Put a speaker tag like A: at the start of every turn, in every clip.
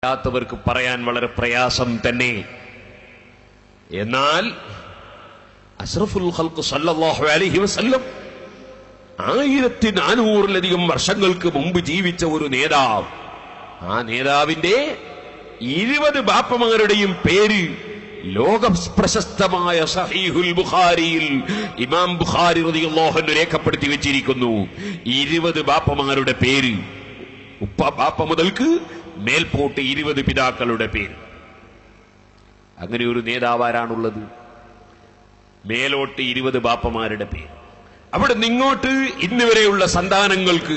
A: ാത്തവർക്ക് പറയാൻ വളരെ പ്രയാസം തന്നെ. എന്നാൽ അഷ്റഫുൽ ഖൽഖ് സല്ലല്ലാഹു അലൈഹി വസല്ലം 1400-ലധികം വർഷങ്ങൾക്ക് മുമ്പ് ജീവിച്ച ഒരു നേതാവ്, ആ നേതാവിന്റെ 20 ബാപ്പമാരുടെയും പേര് ലോക പ്രശസ്തമായ സഹീഹുൽ ബുഖാരിയിൽ ഇമാം ബുഖാരി റളിയല്ലാഹു അൻഹു രേഖപ്പെടുത്തി വെച്ചിരിക്കുന്നു. 20 ബാപ്പമാരുടെ പേര്, ബാപ്പ മുതൽക്ക് മേൽപോട്ട് 20 പിതാക്കളുടെ പേര്. അങ്ങനെ ഒരു നേതാവാരാണുള്ളത്? മേലോട്ട് 20 ബാപ്പമാരുടെ പേര്. അവിടെ നിങ്ങോട്ട് ഇന്ന് വരെയുള്ള സന്താനങ്ങൾക്ക്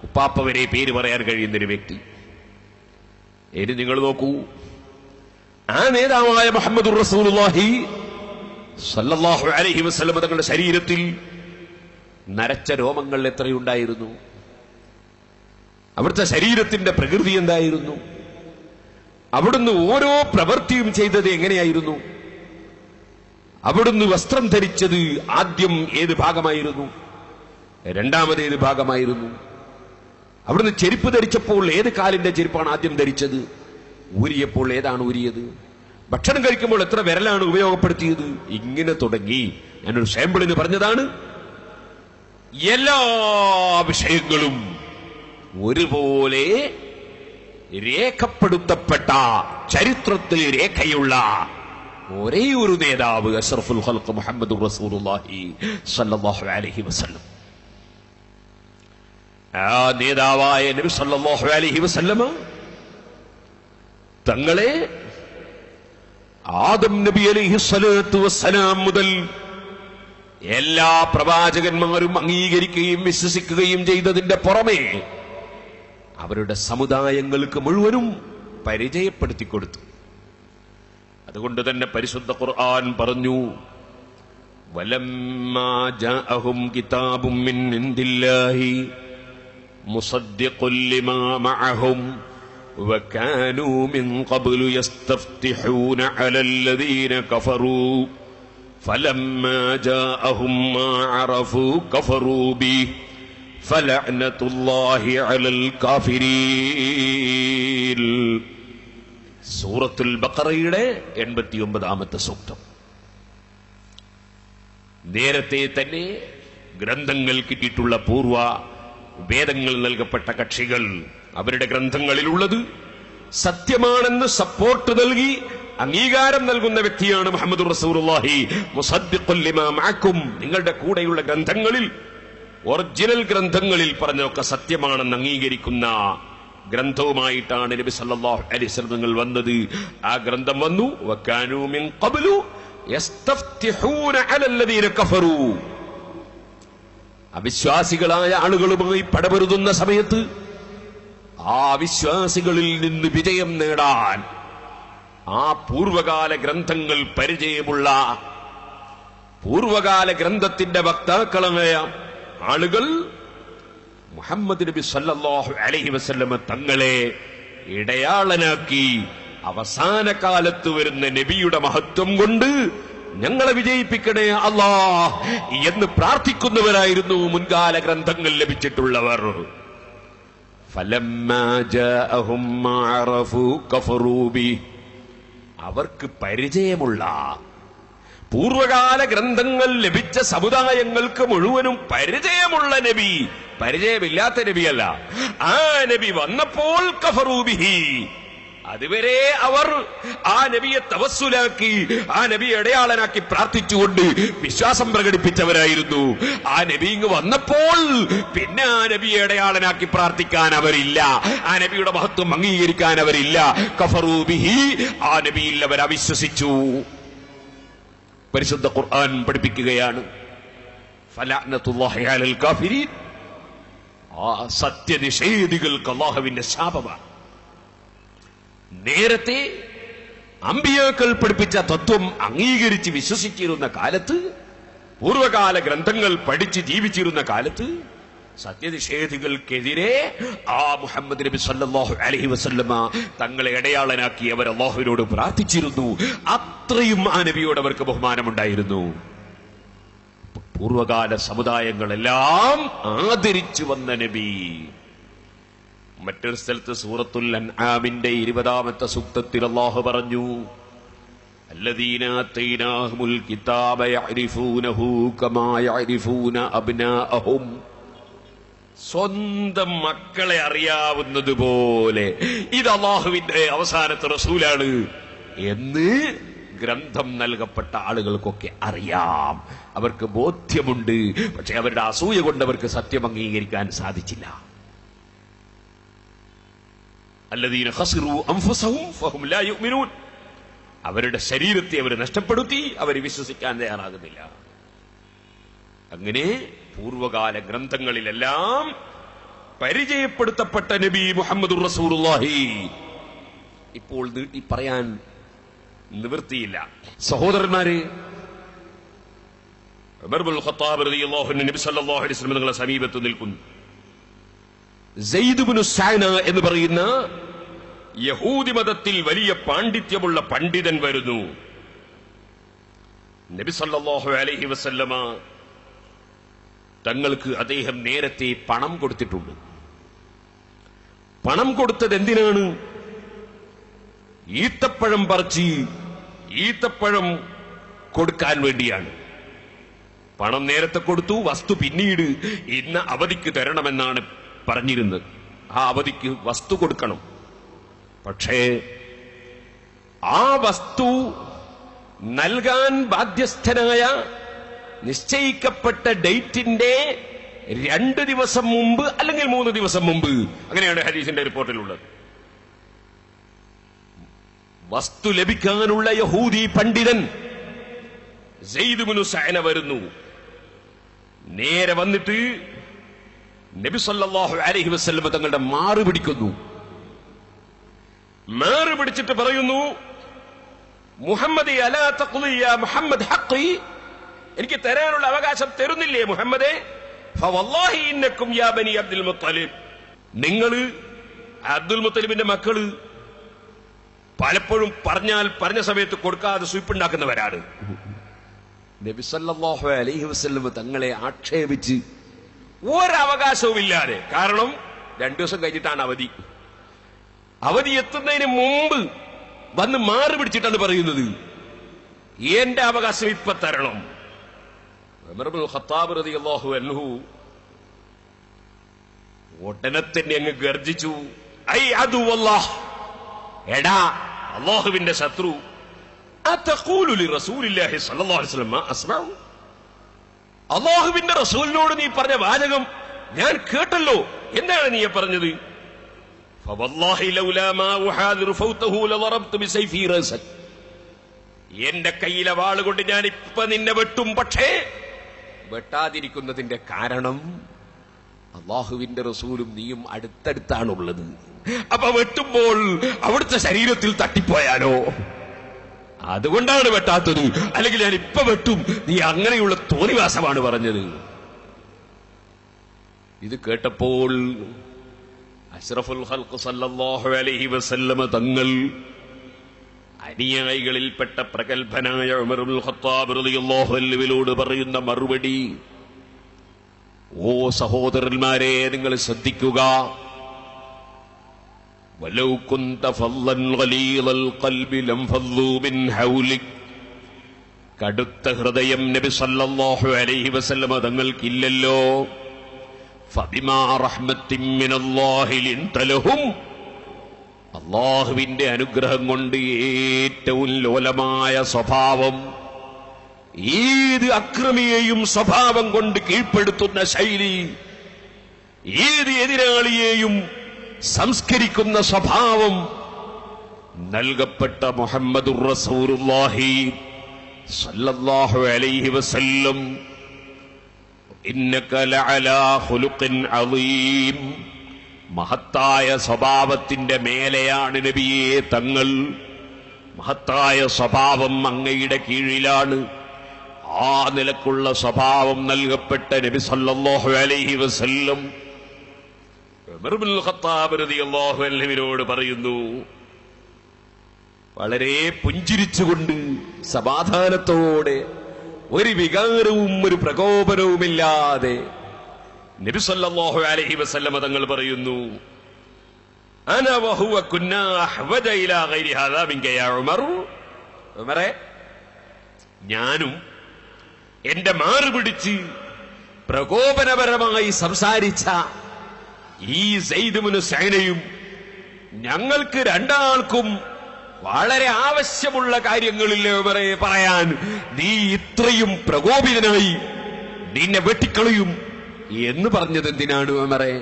A: ഉപ്പാപ്പ വരെ പേര് പറയാൻ കഴിയുന്നൊരു വ്യക്തി. ഇനി നിങ്ങൾ നോക്കൂ, ആ നേതാവായ മുഹമ്മദുർ റസൂലുള്ളാഹി സല്ലല്ലാഹു അലൈഹി വസല്ലം തങ്ങളുടെ ശരീരത്തിൽ നരച്ച രോമങ്ങൾ എത്രയുണ്ടായിരുന്നു? അവിടുത്തെ ശരീരത്തിന്റെ പ്രകൃതി എന്തായിരുന്നു? അവിടുന്ന് ഓരോ പ്രവൃത്തിയും ചെയ്തത് എങ്ങനെയായിരുന്നു? അവിടുന്ന് വസ്ത്രം ധരിച്ചത് ആദ്യം ഏത് ഭാഗമായിരുന്നു? രണ്ടാമത് ഏത് ഭാഗമായിരുന്നു? അവിടുന്ന് ചെരുപ്പ് ധരിച്ചപ്പോൾ ഏത് കാലിന്റെ ചെരുപ്പാണ് ആദ്യം ധരിച്ചത്? ഊരിയപ്പോൾ ഏതാണ് ഊരിയത്? ഭക്ഷണം കഴിക്കുമ്പോൾ എത്ര വിരലാണ് ഉപയോഗപ്പെടുത്തിയത്? ഇങ്ങനെ തുടങ്ങി ഞാനൊരു സാമ്പിളിന് പറഞ്ഞതാണ്. എല്ലാ വിഷയങ്ങളും ഒരുപോലെ രേഖപ്പെടുത്തപ്പെട്ട, ചരിത്രത്തിൽ രേഖയുള്ള ഒരേ ഒരു നേതാവ് അഷ്റഫുൽ ഖൽഖ് മുഹമ്മദുർ റസൂലുള്ളാഹി സ്വല്ലല്ലാഹു അലൈഹി വസല്ലം. ആ നേതാവായ നബി സ്വല്ലല്ലാഹു അലൈഹി വസല്ലം തങ്ങളെ ആദം നബി അലൈഹിസ്സലാത്തു വസ്സലാം മുതൽ എല്ലാ പ്രവാചകന്മാരും അംഗീകരിക്കുകയും വിശ്വസിക്കുകയും ചെയ്തതിന്റെ പുറമെ അവരുടെ സമുദായങ്ങൾക്ക് മുഴുവനും പരിചയപ്പെടുത്തി കൊടുത്തു. അതുകൊണ്ട് തന്നെ പരിശുദ്ധ ഖുർആൻ പറഞ്ഞു, വലമ്മാ ജാഅഹും കിതാബും മിൻ ഇൻദില്ലാഹി മുസദ്ദിഖുൽ ലിമാ മഅഹും വകാനൂ മിൻ ഖബ്ലു യസ്തഫ്തിഹൂന അലല്ലദീന കഫറൂ ഫലമ്മാ ജാഅഹും മാ അറഫൂ കഫറൂ ബിഹി ഫലഅ്നതുല്ലാഹി അലൽ കാഫിരീൻ. സൂറത്തുൽ ബഖറയുടെ 89-ാമത്തെ സൂക്തം. നേരത്തെ തന്നെ ഗ്രന്ഥങ്ങൾ കിട്ടിയിട്ടുള്ള പൂർവ വേദങ്ങൾ നൽകപ്പെട്ട കക്ഷികൾ അവരുടെ ഗ്രന്ഥങ്ങളിലുള്ളത് സത്യമാണെന്ന് സപ്പോർട്ട് നൽകി അംഗീകാരം നൽകുന്ന വ്യക്തിയാണ് മുഹമ്മദുർ റസൂലുള്ളാഹി. മുസദ്ദിഖുൽ ലിമാ മഅക്കും, നിങ്ങളുടെ കൂടെയുള്ള ഗ്രന്ഥങ്ങളിൽ, ഒറിജിനൽ ഗ്രന്ഥങ്ങളിൽ പറഞ്ഞതൊക്കെ സത്യമാണെന്ന് അംഗീകരിക്കുന്ന ഗ്രന്ഥവുമായിട്ടാണ് നബി സല്ലല്ലാഹു അലൈഹി വസല്ലം വന്നത്. ആ ഗ്രന്ഥം വന്നു വകാനൂ മിൻ ഖബ്ലു യസ്തഫ്തിഹൂന അലല്ലദീന കഫറൂ. അവിശ്വാസികളായ ആളുകളുമായി പടപൊരുതുന്ന സമയത്ത് ആ അവിശ്വാസികളിൽ നിന്ന് വിജയം നേടാൻ ആ പൂർവകാല ഗ്രന്ഥങ്ങൾ പരിചയമുള്ള, പൂർവകാല ഗ്രന്ഥത്തിന്റെ വക്താക്കളായ ആളുകൾ മുഹമ്മദ് നബി സല്ലല്ലാഹു അലൈഹി വസല്ലം തങ്ങളെ ഇടയാളനാക്കി അവസാന കാലത്ത് വരുന്ന നബിയുടെ മഹത്വം കൊണ്ട് ഞങ്ങളെ വിജയിപ്പിക്കണേ അല്ലാഹ് എന്ന് പ്രാർത്ഥിക്കുന്നവരായിരുന്നു മുൻകാല ഗ്രന്ഥങ്ങൾ ലഭിച്ചിട്ടുള്ളവർ. ഫലമ്മാ ജാഅഹും മാ അറഫൂ കഫറൂ ബിഹി, അവർക്ക് പരിചയമുള്ള പൂർവകാല ഗ്രന്ഥങ്ങൾ ലഭിച്ച സമുദായങ്ങൾക്ക് മുഴുവനും പരിചയമുള്ള നബി, പരിചയമില്ലാത്ത നബിയല്ല, ആ നബി വന്നപ്പോൾ കഫറൂ ബിഹി, അതുവരെ അവർ ആ നബിയെ തവസ്സുലാക്കി, ആ നബിയെ അടയാളനാക്കി പ്രാർത്ഥിച്ചുകൊണ്ട് വിശ്വാസം പ്രകടിപ്പിച്ചവരായിരുന്നു. ആ നബി ഇങ്ങ് വന്നപ്പോൾ പിന്നെ ആ നബിയെ അടയാളനാക്കി പ്രാർത്ഥിക്കാൻ അവരില്ല, ആ നബിയുടെ മഹത്വം അംഗീകരിക്കാൻ അവരില്ല. കഫറൂ ബിഹി, ആ നബിയിൽ അവർ അവിശ്വസിച്ചു. പരിശുദ്ധ ഖുർആൻ പഠിപ്പിക്കുകയാണ്, ഫലഅ്നതുല്ലാഹി അലൽ കാഫിരീൻ, ആ സത്യനിഷേധികൾക്ക് അല്ലാഹുവിന്റെ ശാപമാണ്. നേരത്തെ അമ്പിയാക്കൾ പഠിപ്പിച്ച തത്വം അംഗീകരിച്ച് വിശ്വസിച്ചിരുന്ന കാലത്ത്, പൂർവകാല ഗ്രന്ഥങ്ങൾ പഠിച്ച് ജീവിച്ചിരുന്ന കാലത്ത് സത്യനിഷേധികൾക്കെതിരെ ആ മുഹമ്മദ് നബി സല്ലല്ലാഹു അലൈഹി വസല്ലമ തങ്ങളെ അടയാളനാക്കി അവർ അല്ലാഹുവിനോട് പ്രാർത്ഥിച്ചിരുന്നു. അത്രയും ആ നബിയോട് അവർക്ക് ബഹുമാനമുണ്ടായിരുന്നു. പൂർവകാല സമുദായങ്ങളെല്ലാം ആദരിച്ചു വന്ന നബി മറ്റൊരു സ്ഥലത്ത് സൂറത്തുൽ അൻആമിന്റെ 20-ാമത്തെ സൂക്തത്തിൽ അല്ലാഹു പറഞ്ഞു, അല്ലദീന ആതൈനാഹുൽ കിതാബ യഅരിഫൂനഹു കമാ യഅരിഫൂന അബ്നാഅഹും. സ്വന്തം മക്കളെ അറിയാവുന്നതുപോലെ ഇത് അല്ലാഹുവിന്റെ അവസാനത്തെ റസൂലാണ് എന്ന് ഗ്രന്ഥം നൽകപ്പെട്ട ആളുകൾക്കൊക്കെ അറിയാം. അവർക്ക് ബോധ്യമുണ്ട്. പക്ഷെ അവരുടെ അസൂയ കൊണ്ട് അവർക്ക് സത്യം അംഗീകരിക്കാൻ സാധിച്ചില്ല. അല്ലദീന ഖസിറു അൻഫുസഹും ഫഹും ലാ യുഅ്മിനൂൻ. അവരുടെ ശരീരത്തെ അവർ നഷ്ടപ്പെടുത്തി, അവർ വിശ്വസിക്കാൻ തയ്യാറാകുന്നില്ല. അങ്ങനെ പൂർവകാല ഗ്രന്ഥങ്ങളിലെല്ലാം പരിചയപ്പെടുത്തപ്പെട്ട നബി മുഹമ്മദുർ റസൂലുള്ളാഹി ഇപ്പോൾ നീട്ടി പറയാൻ നിവൃത്തിയില്ല. സഹോദരന്മാരെ, ഉമർ ഇബ്നുൽ ഖത്താബ് റളിയല്ലാഹു അൻഹു നബി സല്ലല്ലാഹു അലൈഹി വസല്ലം തങ്ങളുടെ സമീപത്ത് നിൽക്കുന്നു. സെയ്ദ് ഇബ്നു സഅന എന്ന് പറയുന്ന യഹൂദി മതത്തിൽ വലിയ പാണ്ഡിത്യമുള്ള പണ്ഡിതൻ വരുന്നു. നബി സല്ലല്ലാഹു അലൈഹി വസല്ലമ തങ്ങൾക്ക് അദ്ദേഹം നേരത്തെ പണം കൊടുത്തിട്ടുണ്ട്. പണം കൊടുത്തത് എന്തിനാണ്? ഈത്തപ്പഴം പറിച്ച് ഈത്തപ്പഴം കൊടുക്കാൻ വേണ്ടിയാണ്. പണം നേരത്തെ കൊടുത്തു, വസ്തു പിന്നീട് ഇന്ന അവധിക്ക് തരണമെന്നാണ് പറഞ്ഞിരുന്നത്. ആ അവധിക്ക് വസ്തു കൊടുക്കണം. പക്ഷേ ആ വസ്തു നൽകാൻ ബാധ്യസ്ഥനായ നിശ്ചയിക്കപ്പെട്ട ഡേറ്റിന്റെ 2 ദിവസം മുമ്പ് അല്ലെങ്കിൽ 3 ദിവസം മുമ്പ്, അങ്ങനെയാണ് ഹദീസിന്റെ റിപ്പോർട്ടിലുള്ളത്, വസ്തു ലഭിക്കാനുള്ള യഹൂദി പണ്ഡിതൻ സെയ്ദ് ഇബ്നു സഅന വരുന്നു. നേരെ വന്നിട്ട് നബി സല്ലല്ലാഹു അലൈഹി വസല്ലം തങ്ങളുടെ മാറ് പിടിക്കുന്നു. മാറ് പിടിച്ചിട്ട് പറയുന്നു, മുഹമ്മദേ അലാ തഖ്ളി യാ മുഹമ്മദ് ഹഖ്ഖി, എനിക്ക് തരാനുള്ള അവകാശം തരുന്നില്ലേ മുഹമ്മദേ? ഫവല്ലാഹി ഇന്നക്കും യാ ബനി അബ്ദുൽ മുത്തലിബ്, നിങ്ങൾ അബ്ദുൽ മുത്തലിബിന്റെ മക്കള് പലപ്പോഴും പറഞ്ഞ സമയത്ത് കൊടുക്കാതെ സ്വീപ്പുണ്ടാക്കുന്നവരാണ്. നബി സല്ലല്ലാഹു അലൈഹി വസല്ലം തങ്ങളെ ആക്ഷേപിച്ച് ഒരവകാശവുമില്ലാതെ, കാരണം 2 ദിവസം കഴിഞ്ഞിട്ടാണ് അവധി, അവധി എത്തുന്നതിന് മുമ്പ് വന്ന് മാറി പിടിച്ചിട്ടാണ് പറയുന്നത്, എന്റെ അവകാശം ഇപ്പൊ തരണം. ഉമർ ഇബ്നുൽ ഖത്താബ് റളിയല്ലാഹു അൻഹു ഉടനെ തന്നെ അങ്ങ് ഗർജിച്ചു, ഐ അദുവല്ലാഹ്, എടാ അല്ലാഹുവിന്റെ ശത്രു, അതഖൂലു ലിറസൂലില്ലാഹി സ്വല്ലല്ലാഹു അലൈഹി വസല്ലം മാ അസ്മഉ, അല്ലാഹുവിന്റെ റസൂലിനോട് നീ പറഞ്ഞ വാചകം ഞാൻ കേട്ടല്ലോ, എന്താണ് നീ പറഞ്ഞത്? ഫവല്ലാഹി ലൗലാ മാ ഉഹാദിറു ഫൗതഹു ലദറബ്തു ബിസൈഫി റസക്, എന്റെ കയ്യിലെ വാളുകൊണ്ട് ഞാൻ ഇപ്പൊ നിന്നെ വെട്ടും. പക്ഷേ വെട്ടാതിരിക്കുന്നതിന്റെ കാരണം അല്ലാഹുവിന്റെ റസൂലും നീയും അടുത്തടുത്താണുള്ളത്. അപ്പൊ വെട്ടുമ്പോൾ അവിടുത്തെ ശരീരത്തിൽ തട്ടിപ്പോയാലോ, അതുകൊണ്ടാണ് വെട്ടാത്തത്. അല്ലെങ്കിൽ ഞാൻ ഇപ്പൊ വെട്ടും, നീ അങ്ങനെയുള്ള തോന്നിവാസമാണ് പറഞ്ഞത്. ഇത് കേട്ടപ്പോൾ അഷ്റഫുൽ ഖൽഖ് സല്ലല്ലാഹു അലൈഹി വസല്ലമ തങ്ങൾ അനുയായികളിൽപ്പെട്ട പ്രഗൽഭനായ ഉമർ ഇബ്നുൽ ഖത്താബ് റളിയല്ലാഹു അൻഹുവിനോട് പറയുന്ന മറുപടി, ഓ സഹോദരന്മാരെ, നിങ്ങൾ ശ്രദ്ധിക്കുക. വലൗ കുന്ത ഫല്ലൻ ഗലീദൽ ഖൽബി ലം ഫദ്ദു മിൻ ഹൗലിക്, കടുത്ത ഹൃദയം നബി സല്ലല്ലാഹു അലൈഹി വസല്ലമ തങ്ങൾക്കില്ലല്ലോ. ഫബിമാ റഹ്മത്തിൻ മിനല്ലാഹി ലിൻത ലഹും, അല്ലാഹുവിന്റെ അനുഗ്രഹം കൊണ്ട് ഏറ്റവും ലോലമായ സ്വഭാവം, ഏത് അക്രമിയെയും സ്വഭാവം കൊണ്ട് കീഴ്പ്പെടുത്തുന്ന ശൈലി, ഏത് എതിരാളിയെയും സംസ്കരിക്കുന്ന സ്വഭാവം നൽകപ്പെട്ട മുഹമ്മദുർ റസൂലുള്ളാഹി സല്ലല്ലാഹു അലൈഹി വസല്ലം, ഇന്നക ലഅലാ ഖുലുഖിൻ അളീം, മഹത്തായ സ്വഭാവത്തിന്റെ മേലെയാണ് നബിയെ തങ്ങൾ. മഹത്തായ സ്വഭാവം അങ്ങയുടെ കീഴിലാണ്. ആ നിലക്കുള്ള സ്വഭാവം നൽകപ്പെട്ട നബി സല്ലല്ലാഹു അലൈഹി വസല്ലം ഉമർ ഇബ്നുൽ ഖത്താബ് റളിയല്ലാഹു അൻഹുവിനോട് പറയുന്നു, വളരെ പുഞ്ചിരിച്ചുകൊണ്ട് സമാധാനത്തോടെ ഒരു വികാരവും ഒരു പ്രകോപനവുമില്ലാതെ നബി സല്ലല്ലാഹു അലൈഹി വസല്ലം തങ്ങൾ പറയുന്നു, അന വഹുവ കുന്നാ അഹ്വജ ഇലാ ഗൈരി ഹാദാ മിൻക യാ ഉമർ. ഉമറേ, ഞാനും എന്റെ മാറുപിടിച്ച് പ്രകോപനപരമായി സംസാരിച്ച ഈ സയ്യിദ് ഇബ്നു സഅനയും ഞങ്ങൾക്ക് രണ്ടാൾക്കും വളരെ ആവശ്യമുള്ള കാര്യങ്ങളില്ലേ ഉമറേ പറയാൻ. നീ ഇത്രയും പ്രകോപിതനായി നിന്നെ വെട്ടിക്കളയും എന്ന് പറഞ്ഞത് എന്തിനാണ് ഉമറേ?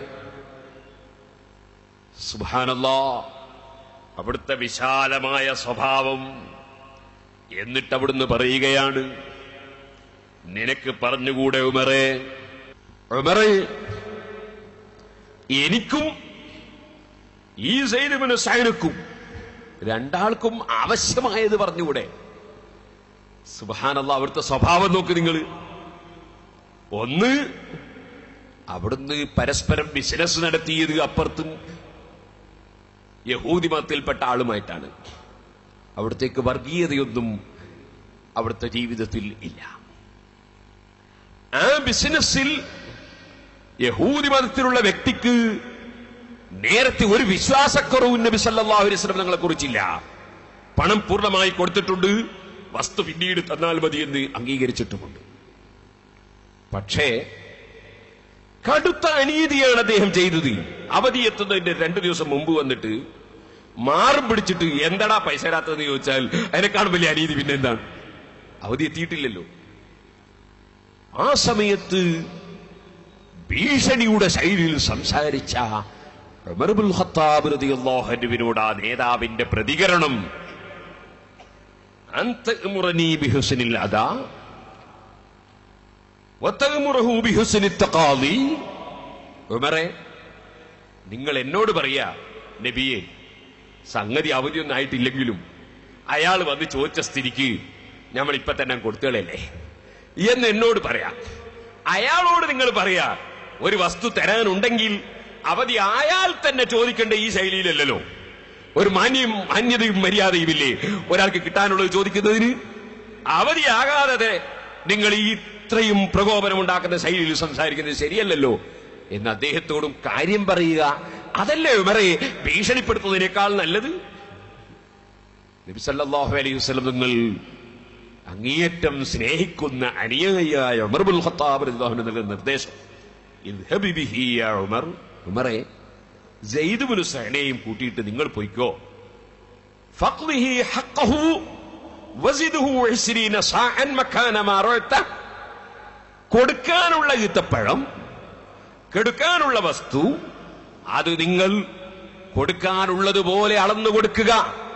A: സുബ്ഹാനല്ലാഹ്, അവിടുത്തെ വിശാലമായ സ്വഭാവം. എന്നിട്ട് അവിടുന്ന് പറയുകയാണ്, നിനക്ക് പറഞ്ഞുകൂടെ ഉമറേ, ഉമറേ എനിക്കും ഈ സയ്യിദ് ഇബ്നു സഅനക്കും രണ്ടാൾക്കും ആവശ്യമായത് പറഞ്ഞുകൂടെ? സുബ്ഹാനല്ലാഹ്, അവിടുത്തെ സ്വഭാവം നോക്ക് നിങ്ങൾ. ഒന്ന്, അവിടുന്ന് പരസ്പരം ബിസിനസ് നടത്തിയത് അപ്പുറത്തും യഹൂദി മതത്തിൽപ്പെട്ട ആളുമായിട്ടാണ്. അവിടത്തേക്ക് വർഗീയതയൊന്നും അവിടുത്തെ ജീവിതത്തിൽ ഇല്ല. ആ ബിസിനസ്സിൽ യഹൂദി മതത്തിലുള്ള വ്യക്തിക്ക് നേരത്തെ ഒരു വിശ്വാസക്കുറവും നബി സല്ലല്ലാഹു അലൈഹി വസല്ലം തങ്ങളെ കുറിച്ചില്ല. പണം പൂർണ്ണമായി കൊടുത്തിട്ടുണ്ട്, വസ്തു പിന്നീട് തന്നാൽ മതി എന്ന് അംഗീകരിച്ചിട്ടുമുണ്ട്. പക്ഷേ കടുത്ത അനീതിയാണ് അദ്ദേഹം ചെയ്തത്. അവധി എത്തുന്നതിന്റെ 2 ദിവസം മുമ്പ് വന്നിട്ട് മാറും പിടിച്ചിട്ട് എന്താടാ പൈസ തരാത്തതെന്ന് ചോദിച്ചാൽ അതിനെക്കാളും വലിയ അനീതി പിന്നെ എന്താണ്? അവധി എത്തിയിട്ടില്ലല്ലോ. ആ സമയത്ത് ഭീഷണിയുടെ ശൈലിയിൽ സംസാരിച്ച ഉമർ ഇബ്നുൽ ഖത്താബ് റളിയല്ലാഹു അൻഹുവിനോട് ആ നേതാവിന്റെ പ്രതികരണം, അൻത ഉമറനി ബിഹുസ്നിൽ അദാ വതഅമുറഹു ബിഹുസ്നിൽ തഖാദി. ഉമറേ, നിങ്ങൾ എന്നോട് പറയാ, നബിയെ സംഗതി അവധിയൊന്നും ആയിട്ടില്ലെങ്കിലും അയാൾ വന്ന് ചോദിച്ച സ്ഥിതിക്ക് നമ്മൾ ഇപ്പൊ തന്നെ കൊടുത്തുകളല്ലേ എന്ന് എന്നോട് പറയാം. അയാളോട് നിങ്ങൾ പറയാ, ഒരു വസ്തു തരാനുണ്ടെങ്കിൽ അവധി ആയാൽ തന്നെ ചോദിക്കേണ്ട ഈ ശൈലിയിലല്ലോ. ഒരു മാന്യതയും മര്യാദയും ഇല്ലേ ഒരാൾക്ക് കിട്ടാനുള്ളത് ചോദിക്കുന്നതിന്? അവധിയാകാതെ നിങ്ങൾ ഈ ഇത്രയും പ്രകോപനമുണ്ടാക്കുന്ന ശൈലിയിൽ സംസാരിക്കുന്നത് ശരിയല്ലല്ലോ എന്ന് അദ്ദേഹത്തോടും കാര്യം പറയുക. അതല്ലേ ഉമറേ ഭീഷണിപ്പെടുത്തുന്നതിനേക്കാൾ നല്ലത്? നബി സല്ലല്ലാഹു അലൈഹി വസല്ലം നിങ്ങൾ അങ്ങേയറ്റം സ്നേഹിക്കുന്ന അനുയായിയായ ഉമർ ഇബ്നുൽ ഖത്താബ് റളിയല്ലാഹു അൻഹു നൽകുന്ന നിർദ്ദേശം, ഇദ്ഹബി ബിഹി യാ ഉമർ. ഉമറേ, സയ്യിദ് ഇബ്നു സഅനയും കൂട്ടിയിട്ട് നിങ്ങൾ പോയിക്കോ. ഫഖ്ദിഹി ഹഖ്ഖഹു വസിദ്ഹു 20 സാഅൻ മക്കാന മാ റഅത. കൊടുക്കാനുള്ള ഈത്തപ്പഴം, കെടുക്കാനുള്ള വസ്തു, അത് നിങ്ങൾ കൊടുക്കാനുള്ളതുപോലെ അളന്നു കൊടുക്കുക.